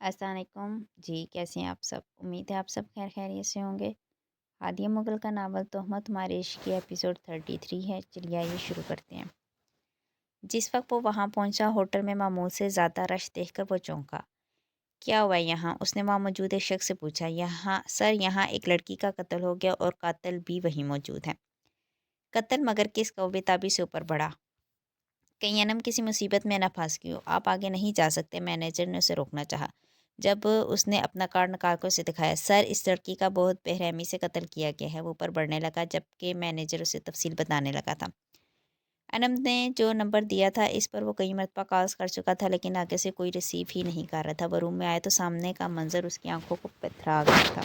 السلام علیکم جی، کیسے ہیں آپ سب؟ امید ہے آپ سب خیر خیریت سے ہوں گے۔ ہادیہ مغل کا ناول تہمت ہمارے عشق کی ایپیسوڈ 33 ہے۔ چلیے آئیے شروع کرتے ہیں۔ جس وقت وہ وہاں پہنچا، ہوٹل میں معمول سے زیادہ رش دیکھ کر وہ چونکا۔ کیا ہوا یہاں؟ اس نے وہاں موجود ایک شخص سے پوچھا۔ یہاں ایک لڑکی کا قتل ہو گیا اور قاتل بھی وہیں موجود ہے۔ قتل؟ مگر کس کا؟ وہ بےتابی سے اوپر بڑھا۔ کہیں انم کسی مصیبت میں نہ پھنس گئی ہو۔ آپ آگے نہیں جا سکتے، مینیجر نے اسے روکنا چاہا۔ جب اس نے اپنا کارڈ نکال کر اسے دکھایا، سر اس لڑکی کا بہت بے رحمی سے قتل کیا گیا ہے۔ وہ اوپر بڑھنے لگا جبکہ مینیجر اسے تفصیل بتانے لگا تھا۔ انم نے جو نمبر دیا تھا اس پر وہ کئی مرتبہ کالز کر چکا تھا، لیکن آگے سے کوئی ریسیو ہی نہیں کر رہا تھا۔ وہ روم میں آیا تو سامنے کا منظر اس کی آنکھوں کو پتھرا گیا تھا۔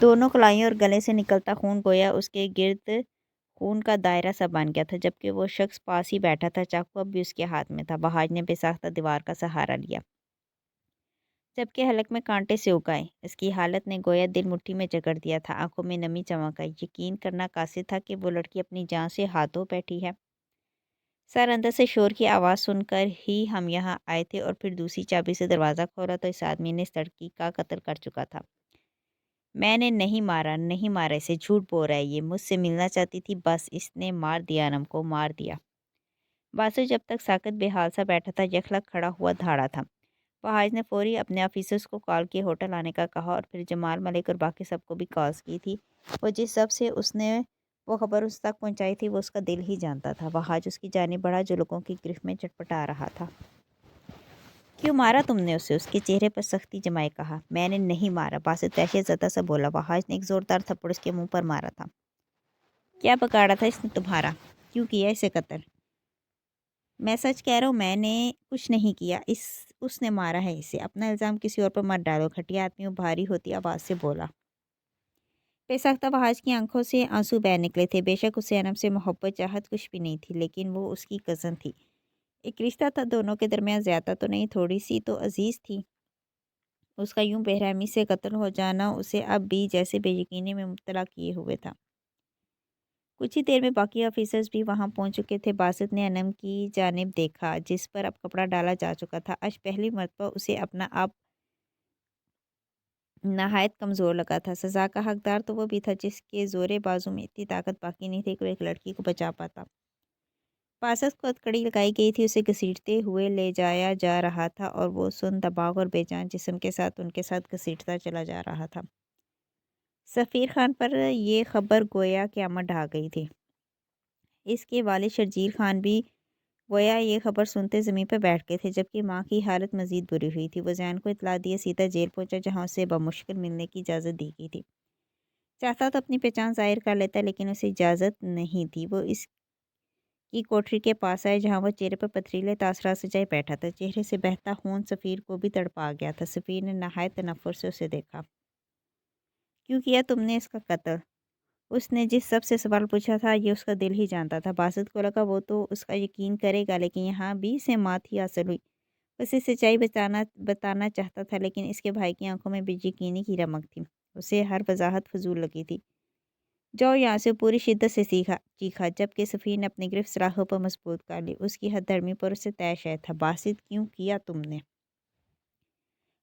دونوں کلائیوں اور گلے سے نکلتا خون گویا اس کے گرد خون کا دائرہ سا بن گیا تھا، جبکہ وہ شخص پاس ہی بیٹھا تھا۔ چاقو اب بھی اس کے ہاتھ میں تھا۔ بہاج نے بے ساختہ دیوار کا سہارا لیا جبکہ حلق میں کانٹے سے اگائے۔ اس کی حالت نے گویا دل مٹھی میں جکڑ دیا تھا۔ آنکھوں میں نمی چمک آئی۔ یقین کرنا قاصد تھا کہ وہ لڑکی اپنی جان سے ہاتھ دھو بیٹھی ہے۔ سر، اندر سے شور کی آواز سن کر ہی ہم یہاں آئے تھے اور پھر دوسری چابی سے دروازہ کھولا تو اس آدمی نے اس لڑکی کا قتل کر چکا تھا۔ میں نے نہیں مارا اسے، جھوٹ بول رہا ہے یہ۔ مجھ سے ملنا چاہتی تھی، بس اس نے مار دیا، انم کو مار دیا۔ باسو جب تک ساکت بے حال سا بیٹھا تھا، یکلک کھڑا ہوا دھاڑا تھا۔ فہاج نے فوری اپنے آفیسرز کو کال کی ہوٹل آنے کا کہا اور پھر جمال ملک اور باقی سب کو بھی کالز کی تھی۔ وہ جس سب سے اس نے وہ خبر اس تک پہنچائی تھی وہ اس کا دل ہی جانتا تھا۔ فہاج اس کی جانب بڑھا جو لوگوں کی گرفت میں چٹپٹا رہا تھا۔ کیوں مارا تم نے اسے؟ اس کے چہرے پر سختی جمائے کہا۔ میں نے نہیں مارا، باسط دہشت زدہ سا بولا۔ فہاج نے ایک زوردار تھپڑ اس کے منہ پر مارا تھا۔ کیا بگاڑا تھا اس نے تمہارا؟ کیوں کیا اسے قتل؟ میں سچ کہہ رہا ہوں، میں نے کچھ نہیں کیا، اس نے مارا ہے اسے۔ اپنا الزام کسی اور پر مت ڈالو، کھٹیا آدمی وہ بھاری ہوتی آواز سے بولا۔ بے ساختہ فہاج کی آنکھوں سے آنسو بہہ نکلے تھے۔ بے شک اسے انم سے محبت چاہت کچھ بھی نہیں تھی، لیکن وہ اس کی کزن تھی۔ ایک رشتہ تھا دونوں کے درمیان، زیادہ تو نہیں، تھوڑی سی تو عزیز تھی۔ اس کا یوں بے رحمی سے قتل ہو جانا اسے اب بھی جیسے بے یقینی میں مبتلا کیے ہوئے تھا۔ کچھ ہی دیر میں باقی آفیسرز بھی وہاں پہنچ چکے تھے۔ باسط نے انم کی جانب دیکھا جس پر اب کپڑا ڈالا جا چکا تھا۔ آج پہلی مرتبہ اسے اپنا آپ نہایت کمزور لگا تھا۔ سزا کا حقدار تو وہ بھی تھا جس کے زورِ بازو میں اتنی طاقت باقی نہیں تھی کہ وہ ایک لڑکی کو بچا پاتا۔ باسط کو ہتھکڑی لگائی گئی تھی، اسے گھسیٹتے ہوئے لے جایا جا رہا تھا اور وہ سن دباغ اور بے جان جسم کے ساتھ ان کے ساتھ گھسیٹتا چلا جا رہا تھا۔ سفیر خان پر یہ خبر گویا قیامت ڈھا گئی تھی۔ اس کے والد شرجیل خان بھی گویا یہ خبر سنتے زمین پر بیٹھ گئے تھے، جبکہ ماں کی حالت مزید بری ہوئی تھی۔ وہ زین کو اطلاع دیے سیدھا جیل پہنچا جہاں اسے بمشکل ملنے کی اجازت دی گئی تھی۔ چاہتا تو اپنی پہچان ظاہر کر لیتا لیکن اسے اجازت نہیں تھی۔ وہ اس کی کوٹری کے پاس آئے جہاں وہ چہرے پر پتھریلے تاثرات سجائے بیٹھا تھا۔ چہرے سے بہتا خون سفیر کو بھی تڑپا گیا تھا۔ سفیر نے نہایت تنفر سے اسے دیکھا۔ کیوں کیا تم نے اس کا قتل؟ اس نے جس سب سے سوال پوچھا تھا یہ اس کا دل ہی جانتا تھا۔ باسط کو لگا وہ تو اس کا یقین کرے گا، لیکن یہاں بھی اسے مات ہی حاصل ہوئی۔ اسے سچائی بتانا چاہتا تھا لیکن اس کے بھائی کی آنکھوں میں بے یقینی کی رمق تھی۔ اسے ہر وضاحت فضول لگی تھی۔ جاؤ یہاں سے، پوری شدت سے چیخا جبکہ سفیر نے اپنی گرفت سلاخوں پر مضبوط کر لی۔ اس کی ہتھ دھرمی پر اسے طے شے تھا۔ باسط، کیوں کیا تم نے؟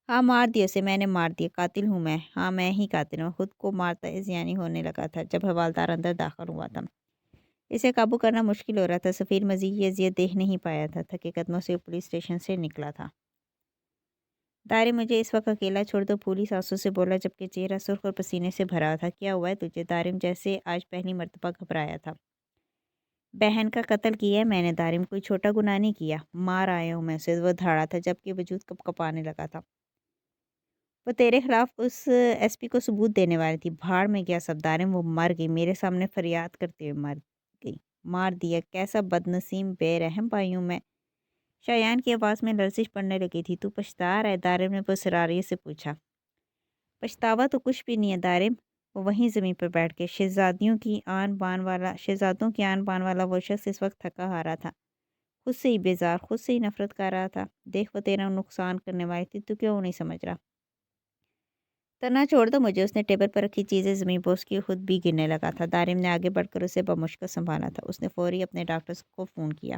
ہاں مار دیا اسے، میں نے مار دیا، قاتل ہوں میں، ہاں میں ہی قاتل ہوں۔ خود کو مارتا ازیانی ہونے لگا تھا جب حوالدار اندر داخل ہوا تھا۔ اسے قابو کرنا مشکل ہو رہا تھا۔ سفیر مزید یہ اذیت دیکھ نہیں پایا تھا۔ تھکے قدموں سے وہ پولیس اسٹیشن سے نکلا تھا۔ دارم، مجھے اس وقت اکیلا چھوڑ دو، پولیس سانسوں سے بولا جبکہ چہرہ سرخ اور پسینے سے بھرا تھا۔ کیا ہوا ہے تجھے؟ دارم جیسے آج پہلی مرتبہ گھبرایا تھا۔ بہن کا قتل کیا ہے میں نے دارم، کوئی چھوٹا گناہ نہیں کیا، مار آیا ہوں میں اسے۔ وہ دھاڑا تھا جبکہ وجود کپ کپانے لگا تھا۔ وہ تیرے خلاف اس ایس پی کو ثبوت دینے والی تھی۔ بھاڑ میں گیا سب دارم، وہ مر گئی، میرے سامنے فریاد کرتے ہوئے مر گئی۔ مار دیا؟ کیسا بدنصیب بے رحم بھائی ہوں میں۔ شایان کی آواز میں لرزش پڑنے لگی تھی۔ تو پچھتا رہا ہے؟ دارم نے پرسراریت سے پوچھا۔ پچھتاوا تو کچھ بھی نہیں ہے دارم۔ وہ وہیں زمین پر بیٹھ گئے۔ شہزادوں کی آن بان والا وہ شخص اس وقت تھکا ہارا تھا، خود سے ہی بیزار، خود سے ہی نفرت کر رہا تھا۔ دیکھ، وہ تیرا نقصان کرنے والی تھی، تو کیوں نہیں سمجھ رہا؟ تنہا چھوڑ دو مجھے۔ اس نے ٹیبل پر رکھی چیزیں زمین پر اس کی خود بھی گرنے لگا تھا۔ دارم نے آگے بڑھ کر اسے بمشکل سنبھالا تھا۔ اس نے فوری اپنے ڈاکٹر کو فون کیا۔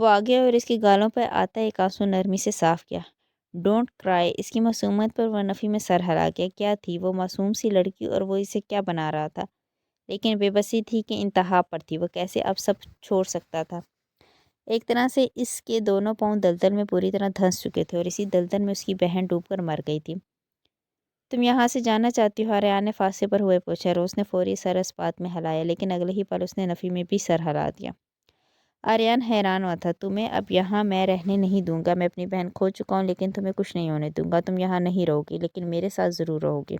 وہ آگے اور اس کی گالوں پر آتا ایک آنسو نرمی سے صاف کیا۔ ڈونٹ کرائی۔ اس کی معصومیت پر وہ نفی میں سر ہلا گیا۔ کیا تھی وہ معصوم سی لڑکی اور وہ اسے کیا بنا رہا تھا؟ لیکن بے بسی تھی کہ انتہا پر تھی۔ وہ کیسے اب سب چھوڑ سکتا تھا؟ ایک طرح سے اس کے دونوں پاؤں دلدل میں پوری طرح دھنس چکے تھے اور اسی دلدل میں اس کی بہن ڈوب کر مر گئی تھی۔ تم یہاں سے جانا چاہتی ہو؟ آریان نے فاصلے پر ہوئے پوچھا۔ روز نے فوری سر اس بات میں ہلایا لیکن اگلے ہی پل اس نے نفی میں بھی سر ہلا دیا۔ آریان حیران ہوا تھا۔ تمہیں اب یہاں میں رہنے نہیں دوں گا۔ میں اپنی بہن کھو چکا ہوں لیکن تمہیں کچھ نہیں ہونے دوں گا۔ تم یہاں نہیں رہو گی لیکن میرے ساتھ ضرور رہو گی۔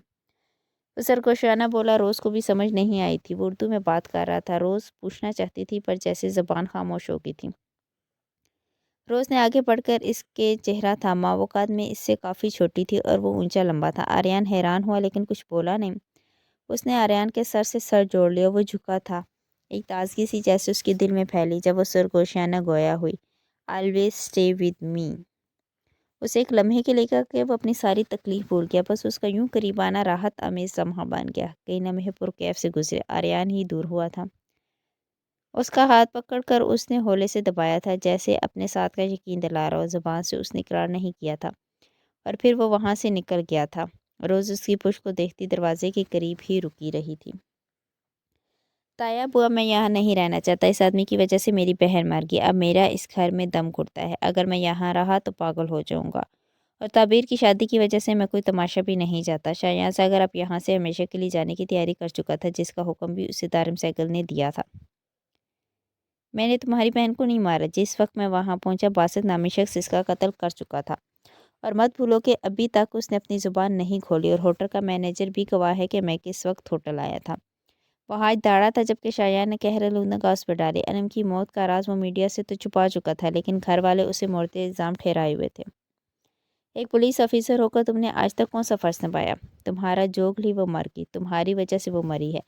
وہ سرگوشانہ بولا۔ روز کو بھی سمجھ نہیں آئی تھی۔ وہ اردو میں بات کر رہا تھا۔ روز پوچھنا چاہتی تھی پر جیسے زبان خاموش ہو گئی تھی۔ روز نے آگے بڑھ کر اس کے چہرہ تھاما۔ وہ قد میں اس سے کافی چھوٹی تھی اور وہ اونچا لمبا تھا۔ آریان حیران ہوا لیکن کچھ بولا نہیں۔ اس نے آریان کے سر سے سر جوڑ لیا۔ وہ جھکا تھا۔ ایک تازگی سی جیسے اس کے دل میں پھیلی جب وہ سرگوشانہ گویا ہوئی۔ Always stay with me. اسے ایک لمحے کے لیے لگا کہ وہ اپنی ساری تکلیف بھول گیا۔ بس اس کا یوں قریب آنا راحت آمیز لمحہ بن گیا۔ کئی لمحے پرکیف سے گزرے۔ آریان ہی دور ہوا تھا۔ اس کا ہاتھ پکڑ کر اس نے ہولے سے دبایا تھا جیسے اپنے ساتھ کا یقین دلا رہا ہو۔ زبان سے اس نے اقرار نہیں کیا تھا اور پھر وہ وہاں سے نکل گیا تھا۔ روز اس کی پشت کو دیکھتی دروازے کے قریب ہی رکی رہی تھی۔ تایا بوا، میں یہاں نہیں رہنا چاہتا۔ اس آدمی کی وجہ سے میری بہن مر گئی۔ اب میرا اس گھر میں دم گھٹتا ہے۔ اگر میں یہاں رہا تو پاگل ہو جاؤں گا۔ اور تعبیر کی شادی کی وجہ سے میں کوئی تماشا بھی نہیں چاہتا۔ شایان ساگر اب یہاں سے ہمیشہ کے لیے جانے کی تیاری کر چکا تھا جس کا حکم بھی اسے دارم سیگل نے دیا تھا۔ میں نے تمہاری بہن کو نہیں مارا۔ جس وقت میں وہاں پہنچا باسط نامی شخص اس کا قتل کر چکا تھا۔ اور مت بھولو کہ ابھی تک اس نے اپنی زبان نہیں کھولی اور ہوٹل کا مینیجر بھی گواہ ہے کہ میں کس وقت ہوٹل آیا تھا۔ وہ آج داڑھا تھا جبکہ شایان نے قہر آلودگی اس پر ڈالی۔ انم کی موت کا راز وہ میڈیا سے تو چھپا چکا تھا لیکن گھر والے اسے مورد الزام ٹھہرائے ہوئے تھے۔ ایک پولیس آفیسر ہو کر تم نے آج تک کون سا فرض نبھایا؟ تمہارا جوگل ہی وہ مر گئی۔ تمہاری وجہ سے وہ مری ہے۔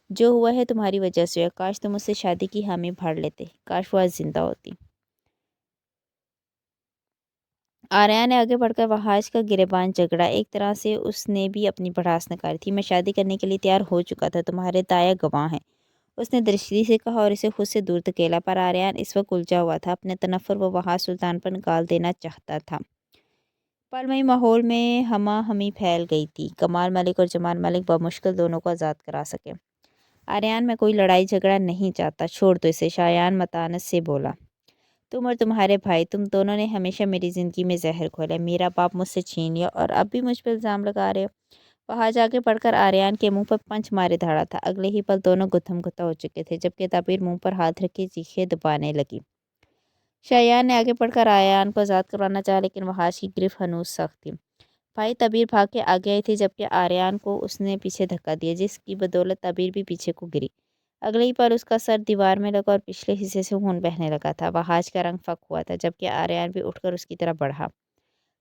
جو ہوا ہے تمہاری وجہ سے ہوا۔ کاش تم اس سے شادی کی حامی بھر لیتے۔ کاش وہ آج زندہ ہوتی۔ آریان نے آگے بڑھ کر وحاش کا گریباں جگڑا۔ ایک طرح سے اس نے بھی اپنی بڑھاس نکالی تھی۔ میں شادی کرنے کے لیے تیار ہو چکا تھا۔ تمہارے تایا گواہ ہیں۔ اس نے درشتی سے کہا اور اسے خود سے دور دھکیلا۔ پر آریان اس وقت الجھا ہوا تھا۔ اپنے تنفر وہ وحاش سلطان پر نکال دینا چاہتا تھا۔ پل میں ماحول میں ہما ہمی پھیل گئی تھی۔ کمال ملک اور جمال ملک بمشکل دونوں کو آزاد کرا سکے۔ آریان، میں کوئی لڑائی جھگڑا نہیں چاہتا۔ چھوڑ دو اسے، شایان متانت سے بولا۔ تم اور تمہارے بھائی، تم دونوں نے ہمیشہ میری زندگی میں زہر گھولا۔ میرا باپ مجھ سے چھین لیا اور اب بھی مجھ پر الزام لگا رہے ہو۔ وہاں آگے بڑھ کر آریان کے منہ پر پنچ مارے دھڑا تھا۔ اگلے ہی پل دونوں گتھم گتھا ہو چکے تھے جبکہ تعبیر منہ پر ہاتھ رکھ کے چیخیں دبانے لگی۔ شایان نے آگے بڑھ کر آریان کو آزاد کروانا چاہا لیکن وحاش کی گرفت ہنوز سخت تھی۔ بھائی تعبیر بھاگ کے آگے آئی تھی جبکہ آریان کو اس نے پیچھے دھکا دیا جس کی بدولت تعبیر بھی پیچھے کو گری۔ اگلے ہی پل اس کا سر دیوار میں لگا اور پچھلے حصے سے خون بہنے لگا تھا۔ وحاش کا رنگ فک ہوا تھا جبکہ آریان بھی اٹھ کر اس کی طرف بڑھا۔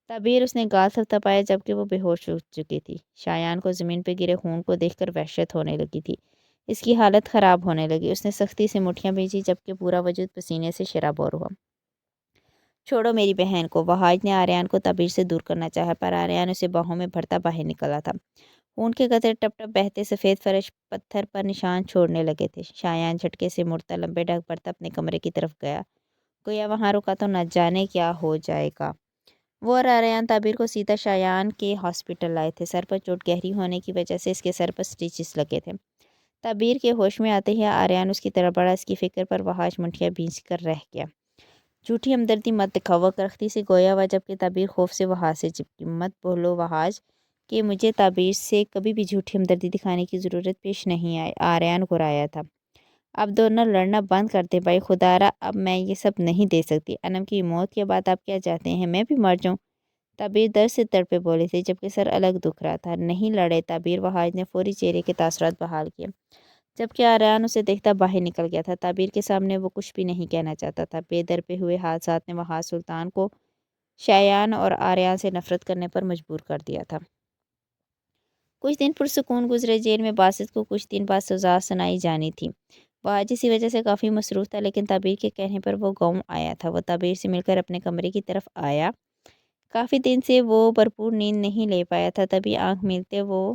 تعبیر اس نے گال تھپ تھپایا جبکہ وہ بے ہوش ہو چکی تھی۔ شایان کو زمین پہ گرے خون کو دیکھ کر وحشت ہونے لگی تھی۔ اس کی حالت خراب ہونے لگی۔ اس نے سختی سے مٹھیاں بھیجی جبکہ پورا وجود پسینے سے شرابور ہوا۔ چھوڑو میری بہن کو۔ وحاش نے آریان کو تعبیر سے دور کرنا چاہا پر آریان اسے باہوں میں بھرتا باہر نکلا تھا۔ خون کے قطرے ٹپ ٹپ بہتے سفید فرش پتھر پر نشان چھوڑنے لگے تھے۔ شایان جھٹکے سے مڑتا لمبے ڈگ بھرتا اپنے کمرے کی طرف گیا۔ گویا وہاں رکا تو نہ جانے کیا ہو جائے گا۔ وہ اور آریان تعبیر کو سیدھا شایان کے ہاسپٹل لائے تھے۔ سر پر چوٹ گہری ہونے کی وجہ سے اس کے سر پر سٹیچز لگے تھے۔ تعبیر کے ہوش میں آتے ہی آریان اس کی طرف بڑھا۔ اس کی فکر پر وحاش منٹیاں بھینچ کر رہ گیا۔ جھوٹی ہمدردی مت دکھاؤ۔ وہ کرختی سے گویا ہوا جبکہ تعبیر خوف سے وحاش سے چپکی۔ مت بولو وحاش کہ مجھے تعبیر سے کبھی بھی جھوٹی ہمدردی دکھانے کی ضرورت پیش نہیں آئی۔ آریان گھرایا تھا۔ اب دونوں لڑنا بند کر دیں بھائی۔ خدا را اب میں یہ سب نہیں دے سکتی۔ انم کی موت کے بعد آپ کیا چاہتے ہیں؟ میں بھی مر جاؤں؟ تعبیر درد سے تڑپے بولی تھی جبکہ سر الگ دکھ رہا تھا۔ نہیں لڑے تعبیر۔ وحاش نے فوری چہرے کے تاثرات بحال کیے جبکہ آریان اسے دیکھتا باہر نکل گیا تھا۔ تعبیر کے سامنے وہ کچھ بھی نہیں کہنا چاہتا تھا۔ بے در پہ ہوئے حادثات نے وحاش سلطان کو شایان اور آریان سے نفرت کرنے پر مجبور کر دیا تھا۔ کچھ دن پرسکون گزرے۔ جیل میں باسط کو کچھ دن بعد سزا سنائی جانی تھی۔ وحاش اسی وجہ سے کافی مصروف تھا لیکن تعبیر کے کہنے پر وہ گاؤں آیا تھا۔ وہ تعبیر سے مل کر اپنے کمرے کی طرف آیا۔ کافی دن سے وہ بھرپور نیند نہیں لے پایا تھا۔ تبھی آنکھ ملتے وہ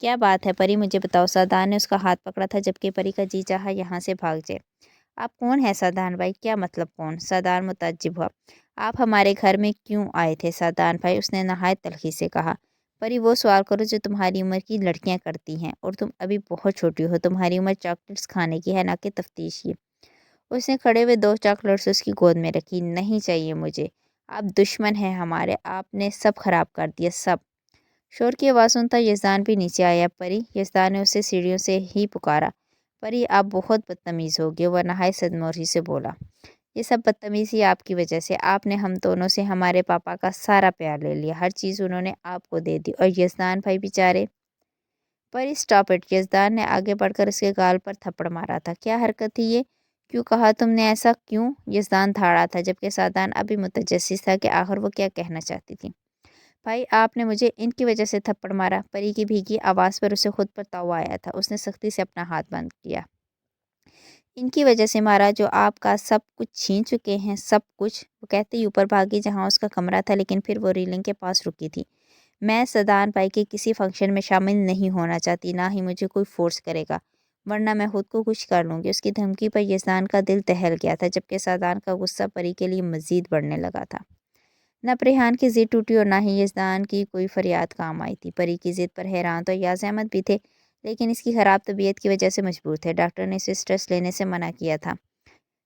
کیا بات ہے پری، مجھے بتاؤ۔ سادان نے اس کا ہاتھ پکڑا تھا جبکہ پری کا جی چاہا یہاں سے بھاگ جائے۔ آپ کون ہیں سادان بھائی؟ کیا مطلب کون؟ سادان متعجب ہوا۔ آپ ہمارے گھر میں کیوں آئے تھے سادان بھائی؟ اس نے نہایت تلخی سے کہا۔ پری، وہ سوال کرو جو تمہاری عمر کی لڑکیاں کرتی ہیں، اور تم ابھی بہت چھوٹی ہو۔ تمہاری عمر چاکلیٹس کھانے کی ہے، نہ کہ تفتیش کی۔ اس نے کھڑے ہوئے 2 چاکلیٹس اس کی گود میں رکھی۔ نہیں چاہیے مجھے، آپ دشمن ہیں ہمارے، آپ نے سب خراب کر دیا، سب۔ شور کی آواز سنتا یزدان بھی نیچے آیا۔ پری، یزدان نے اسے سیڑھیوں سے ہی پکارا۔ پری، آپ بہت بدتمیز ہو گئے، وہ نہایت صدموری سے بولا۔ یہ سب بدتمیزی آپ کی وجہ سے۔ آپ نے ہم دونوں سے ہمارے پاپا کا سارا پیار لے لیا، ہر چیز انہوں نے آپ کو دے دی، اور یزدان بھائی بیچارے۔ پری، اسٹاپ اٹ! یزدان نے آگے بڑھ کر اس کے گال پر تھپڑ مارا تھا۔ کیا حرکت تھی یہ؟ کیوں کہا تم نے ایسا؟ کیوں؟ یزدان دھاڑا تھا جبکہ سادان ابھی متجسس تھا کہ آخر وہ کیا کہنا چاہتی تھی۔ بھائی، آپ نے مجھے ان کی وجہ سے تھپڑ مارا؟ پری کی بھیگی آواز پر اسے خود پر تاؤ آیا تھا۔ اس نے سختی سے اپنا ہاتھ بند کیا۔ ان کی وجہ سے مارا جو آپ کا سب کچھ چھین چکے ہیں، سب کچھ! وہ کہتے ہی اوپر بھاگی جہاں اس کا کمرہ تھا، لیکن پھر وہ ریلنگ کے پاس رکی تھی۔ میں سادان بھائی کے کسی فنکشن میں شامل نہیں ہونا چاہتی، نہ ہی مجھے کوئی فورس کرے گا، ورنہ میں خود کو کچھ کر لوں گی۔ اس کی دھمکی پر یزدان کا دل دہل گیا تھا، جبکہ سادان کا غصہ پری کے لیے مزید بڑھنے لگا تھا۔ نہ پریحان کی ضد ٹوٹی اور نہ ہی یزدان کی کوئی فریاد کام آئی تھی۔ پری کی ضد پر حیران تو ایاز احمد بھی تھے، لیکن اس کی خراب طبیعت کی وجہ سے مجبور تھے۔ ڈاکٹر نے اسے اسٹریس لینے سے منع کیا تھا۔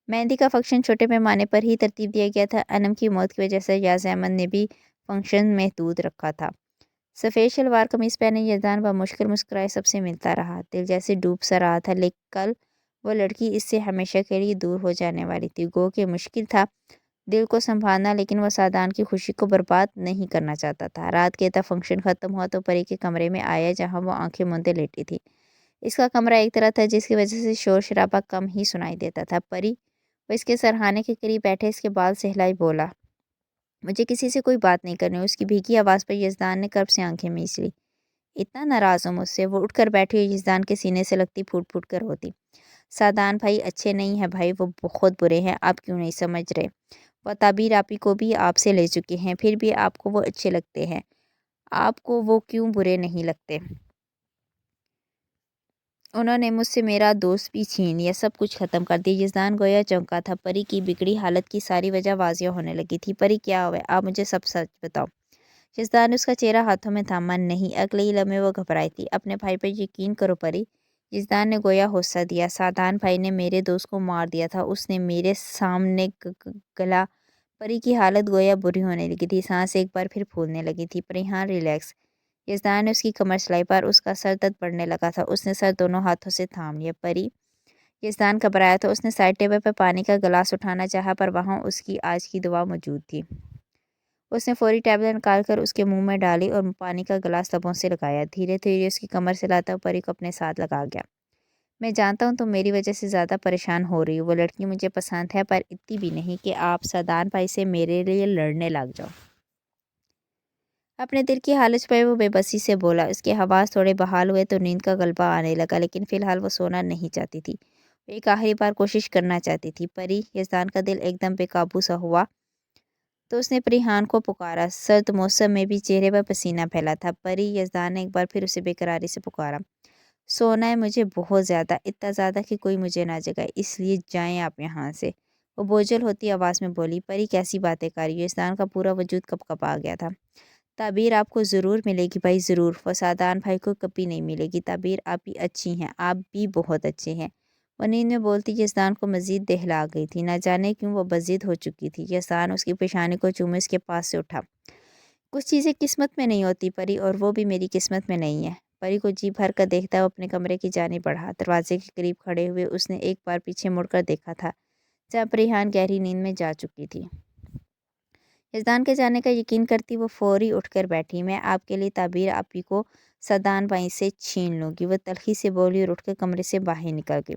مہندی کا فنکشن چھوٹے پیمانے پر ہی ترتیب دیا گیا تھا۔ انم کی موت کی وجہ سے ایاز احمد نے بھی فنکشن محدود رکھا تھا۔ سفید شلوار قمیص پہنے یزدان بمشکل مسکرائے سب سے ملتا رہا۔ دل جیسے ڈوب سا رہا تھا، لیکن کل وہ لڑکی اس سے ہمیشہ کے لیے دور ہو جانے والی تھی۔ گو کہ مشکل تھا دل کو سنبھالنا، لیکن وہ سادان کی خوشی کو برباد نہیں کرنا چاہتا تھا۔ رات کے تب فنکشن ختم ہوا تو پری کے کمرے میں آیا، جہاں وہ آنکھیں موندے لیٹی تھی۔ اس کا کمرہ ایک طرح تھا جس کی وجہ سے شور شرابہ کم ہی سنائی دیتا تھا۔ پری، وہ اس کے سرہانے کے قریب بیٹھے اس کے بال سہلائے بولا۔ مجھے کسی سے کوئی بات نہیں کرنی۔ اس کی بھیگی آواز پر یزدان نے کرب سے آنکھیں میچ لی۔ اتنا ناراض ہو مجھ سے؟ وہ اٹھ کر بیٹھی اور یزدان کے سینے سے لگتی پھوٹ پھوٹ کر روتی۔ سادان بھائی اچھے نہیں ہیں بھائی، وہ بہت برے ہیں، آپ کیوں نہیں سمجھ رہے؟ وہ تعبیر آپی کو بھی آپ سے لے چکے ہیں، پھر بھی آپ کو وہ اچھے لگتے ہیں۔ آپ کو وہ کیوں برے نہیں لگتے؟ انہوں نے مجھ سے میرا دوست بھی چھین لیا، سب کچھ ختم کر دیا۔ یزدان گویا چونکا تھا۔ پری کی بگڑی حالت کی ساری وجہ واضح ہونے لگی تھی۔ پری، کیا ہوا ہے؟ آپ مجھے سب سچ بتاؤ۔ یزدان نے اس کا چہرہ ہاتھوں میں تھاما۔ نہیں، اگلے ہی لمحے وہ گھبرائی تھی۔ اپنے بھائی پر یقین کرو پری، یزدان نے گویا حوصلہ دیا۔ سادان بھائی نے میرے دوست کو مار دیا تھا، اس نے میرے سامنے گلا۔ پری کی حالت گویا بری ہونے لگی تھی، سانس ایک بار پھر پھولنے لگی تھی۔ پری، ہاں ریلیکس۔ یزدان نے اس کی کمر سلائی پر اس کا سر درد بڑھنے لگا تھا۔ اس نے سر دونوں ہاتھوں سے تھام لیا۔ پری، یزدان گھبرایا تو اس نے سائڈ ٹیبل پر پانی کا گلاس اٹھانا چاہا، پر وہاں اس کی آج کی دوا موجود تھی۔ اس نے فوری ٹیبلٹ نکال کر اس کے منہ میں ڈالی اور پانی کا گلاس لبوں سے لگایا۔ دھیرے دھیرے اس کی کمر سے لاتا ہوا پری کو اپنے ساتھ لگا گیا۔ میں جانتا ہوں تم میری وجہ سے زیادہ پریشان ہو رہی ہو۔ وہ لڑکی مجھے پسند ہے، پر اتنی بھی نہیں کہ آپ سادان بھائی سے میرے لیے لڑنے لگ جاؤ۔ اپنے دل کی حالت پہ وہ بے بسی سے بولا۔ اس کے حواس تھوڑے بحال ہوئے تو نیند کا غلبہ آنے لگا، لیکن فی الحال وہ سونا نہیں چاہتی تھی۔ وہ ایک آخری بار کوشش کرنا چاہتی تھی۔ پری، یزدان کا دل ایک دم بے قابو سا ہوا تو اس نے پریحان کو پکارا۔ سرد موسم میں بھی چہرے پر پسینہ پھیلا تھا۔ پری، یزدان نے ایک بار پھر اسے بے قراری سے پکارا۔ سونا ہے مجھے بہت زیادہ، اتنا زیادہ کہ کوئی مجھے نہ جگائے، اس لیے جائیں آپ یہاں سے، وہ بوجھل ہوتی آواز میں بولی۔ پری، کیسی باتیں کر رہی ہو؟ یزدان کا پورا وجود کپ کپ آ گیا تھا۔ تعبیر آپ کو ضرور ملے گی بھائی، ضرور۔ وہ سادان بھائی کو کبھی نہیں ملے گی تعبیر، آپ بھی اچھی ہیں، آپ بھی بہت اچھے ہیں۔ وہ نیند میں بولتی یزدان کو مزید دہلا گئی تھی۔ نہ جانے کیوں وہ بضد ہو چکی تھی۔ یزدان اس کی پیشانی کو چومے اس کے پاس سے اٹھا۔ کچھ چیزیں قسمت میں نہیں ہوتی پری، اور وہ بھی میری قسمت میں نہیں ہے۔ پری کو جی بھر کر دیکھتا وہ اپنے کمرے کی جانب بڑھا۔ دروازے کے قریب کھڑے ہوئے اس نے ایک بار پیچھے مڑ کر دیکھا تھا، جہاں پریحان گہری نیند میں جا چکی تھی۔ یزدان کے جانے کا یقین کرتی وہ فوری اٹھ کر بیٹھی۔ میں آپ کے لیے تعبیر آپی کو سادان بھائی سے چھین لوں گی، وہ تلخی سے بولی اور اٹھ کر کمرے سے باہر نکل گئی۔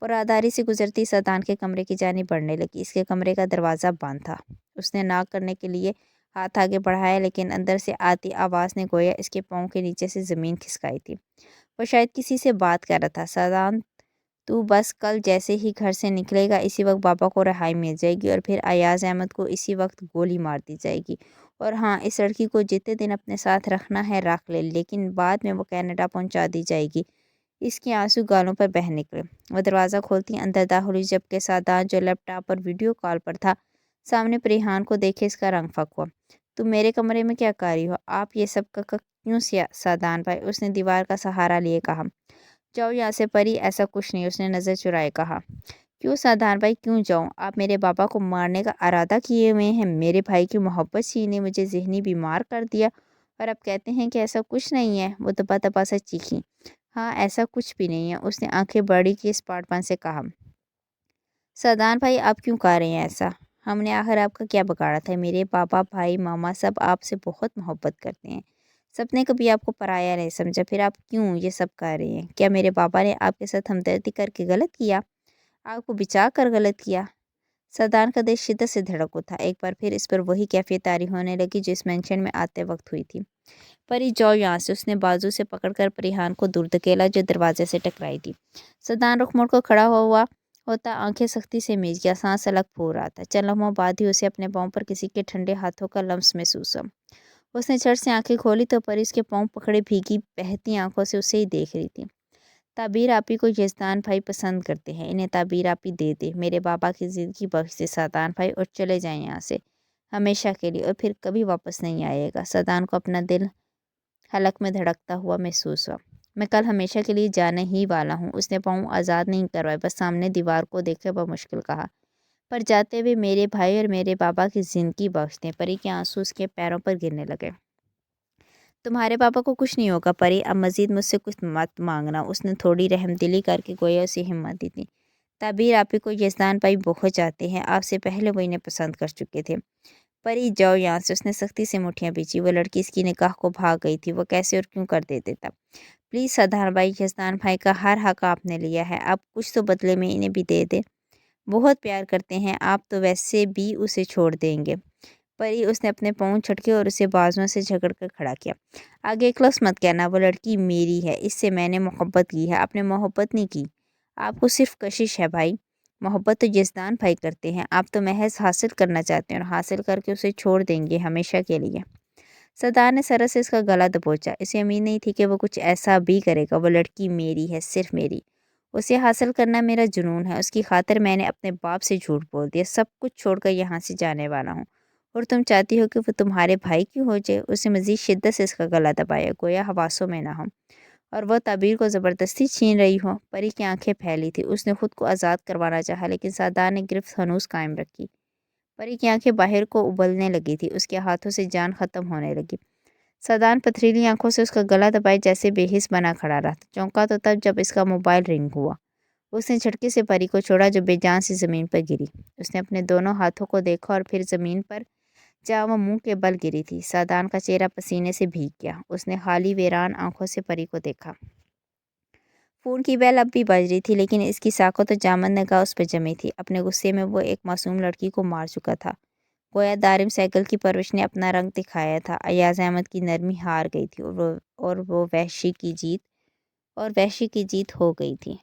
وہ راہداری سے گزرتی سادان کے کمرے کی جانب بڑھنے لگی۔ اس کے کمرے کا دروازہ بند تھا۔ اس نے ناک کرنے کے لیے ہاتھ آگے بڑھایا، لیکن اندر سے آتی آواز نے گویا اس کے پاؤں کے نیچے سے زمین کھسکائی تھی۔ وہ شاید کسی سے بات کر رہا تھا۔ سادان تو بس کل جیسے ہی گھر سے نکلے گا اسی وقت بابا کو رہائی مل جائے گی اور پھر ایاز احمد کو اسی وقت گولی مار دی جائے گی۔ اور ہاں، اس لڑکی کو جتنے دن اپنے ساتھ رکھنا ہے رکھ لے، لیکن بعد میں وہ کینیڈا پہنچا دی جائے گی۔ اس کے آنسو گالوں پر بہہ نکلے۔ وہ دروازہ کھولتی اندر داخل ہوئی جبکہ سادان جو لیپ ٹاپ پر ویڈیو کال پر تھا سامنے پریحان کو دیکھے اس کا رنگ پھک ہوا۔ تم میرے کمرے میں کیا کر رہی ہو؟ آپ یہ سب کا کیوں سادان بھائی؟ اس نے دیوار کا سہارا لیے کہا۔ جاؤ یہاں سے پری، ایسا کچھ نہیں، اس نے نظر چرائے کہا۔ کیوں سادان بھائی کیوں جاؤں؟ آپ میرے بابا کو مارنے کا ارادہ کیے ہوئے ہیں، میرے بھائی کی محبت چھینے، مجھے ذہنی بیمار کر دیا اور اب کہتے ہیں کہ ایسا کچھ نہیں ہے۔ وہ دبا دبا سے چیخی۔ ہاں ایسا کچھ بھی نہیں ہے، اس نے آنکھیں بڑی کی اسپاٹ پن سے کہا۔ سادان بھائی آپ کیوں کر رہے ہیں ایسا؟ ہم نے آخر آپ کا کیا بگاڑا تھا؟ میرے پاپا، بھائی، ماما سب آپ سے بہت محبت کرتے ہیں، سب نے کبھی آپ کو پرایا نہیں سمجھا، پھر آپ کیوں یہ سب کر رہے ہیں؟ کیا میرے پاپا نے آپ کے ساتھ ہمدردی کر کے غلط کیا؟ آپ کو بچا کر غلط کیا؟ سادان کا دل شدت سے دھڑک اٹھا۔ ایک بار پھر اس پر وہی کیفیت طاری ہونے لگی جو اس مینشن میں آتے وقت ہوئی تھی۔ پری جاؤ یہاں سے، اس نے بازو سے پکڑ کر پریحان کو دور دھکیلا جو دروازے سے ٹکرائی تھی۔ سادان رخ موڑ کر کھڑا ہوا ہوتا، آنکھیں سختی سے میچ گیا، سانس الگ پھول رہا تھا۔ چند لمحوں بعد ہی اسے اپنے پاؤں پر کسی کے ٹھنڈے ہاتھوں کا لمس محسوس ہوا۔ اس نے جھٹ سے آنکھیں کھولی تو پری اس کے پاؤں پکڑے بھیگی بہتی آنکھوں سے اسے ہی دیکھ رہی تھی۔ تعبیر آپی کو یزدان بھائی پسند کرتے ہیں، انہیں تعبیر آپی دے دے، میرے بابا کی زندگی بخش دے سادان بھائی، اور چلے جائیں یہاں سے ہمیشہ کے لیے، اور پھر کبھی واپس نہیں آئے گا۔ سادان کو اپنا دل حلق میں دھڑکتا ہوا محسوس ہوا۔ میں کل ہمیشہ کے لیے جانے ہی والا ہوں۔ اس نے پاؤں آزاد نہیں کروائے، بس سامنے دیوار کو دیکھے بمشکل کہا۔ پر جاتے ہوئے میرے بھائی اور میرے بابا کی زندگی بخش دیں۔ پری کے آنسو اس کے پیروں پر گرنے لگے۔ تمہارے پاپا کو کچھ نہیں ہوگا پری، اب مزید مجھ سے کچھ مت مانگنا، اس نے تھوڑی رحم دلی کر کے گویا اسے ہمت دی تھی۔ تعبیر آپی کو یزدان بھائی بہت چاہتے ہیں، آپ سے پہلے وہ انہیں پسند کر چکے تھے۔ پری جاؤ یہاں سے، اس نے سختی سے مٹھیاں بیچی۔ وہ لڑکی اس کی نگاہ کو بھاگ گئی تھی، وہ کیسے اور کیوں کر دیتا۔ پلیز سادان بھائی، یزدان بھائی کا ہر حق آپ نے لیا ہے، آپ کچھ تو بدلے میں انہیں بھی دے دیں، بہت پیار کرتے ہیں آپ تو ویسے بھی اسے چھوڑ دیں گے۔ پری، اس نے اپنے پاؤں چھٹکے اور اسے بازوؤں سے جھگڑ کر کھڑا کیا۔ آگے ایک لفظ مت کہنا، وہ لڑکی میری ہے، اس سے میں نے محبت کی ہے، آپ نے محبت نہیں کی، آپ کو صرف کشش ہے بھائی، محبت تو یزدان بھائی کرتے ہیں، آپ تو محض حاصل کرنا چاہتے ہیں اور حاصل کر کے اسے چھوڑ دیں گے ہمیشہ کے لیے۔ سادان نے سرس سے اس کا گلا دبوچا، اسے امید نہیں تھی کہ وہ کچھ ایسا بھی کرے گا۔ وہ لڑکی میری ہے، صرف میری، اسے حاصل کرنا میرا جنون ہے، اس کی خاطر میں نے اپنے باپ سے جھوٹ بول دیا، سب کچھ چھوڑ کر یہاں سے جانے والا ہوں، اور تم چاہتی ہو کہ وہ تمہارے بھائی کیوں ہو جائے؟ اسے مزید شدت سے اس کا گلا دبایا، گویا حواسوں میں نہ ہو اور وہ تعبیر کو زبردستی چھین رہی ہو۔ پری کی آنکھیں پھیلی تھی، اس نے خود کو آزاد کروانا چاہا لیکن سادان نے گرفت ہنوز قائم رکھی۔ پری کی آنکھیں باہر کو ابلنے لگی تھی، اس کے ہاتھوں سے جان ختم ہونے لگی۔ سادان پتھریلی آنکھوں سے اس کا گلا دبائے جیسے بے حس بنا کھڑا رہا۔ چونکا تو تب جب اس کا موبائل رنگ ہوا۔ اس نے جھٹکے سے پری کو چھوڑا جو بے جان سے زمین پر گری۔ اس نے اپنے دونوں ہاتھوں کو دیکھا اور پھر زمین پر جہاں وہ منہ کے بل گری تھی۔ سادان کا چہرہ پسینے سے بھیگ گیا، اس نے خالی ویران آنکھوں سے پری کو دیکھا۔ فون کی بیل اب بھی بج رہی تھی لیکن اس کی ساکت و جامد نگاہ اس پہ جمی تھی۔ اپنے غصے میں وہ ایک معصوم لڑکی کو مار چکا تھا، گویا دارم سائیکل کی پرورش نے اپنا رنگ دکھایا تھا۔ ایاز احمد کی نرمی ہار گئی تھی اور وہ وحشی کی جیت ہو گئی تھی۔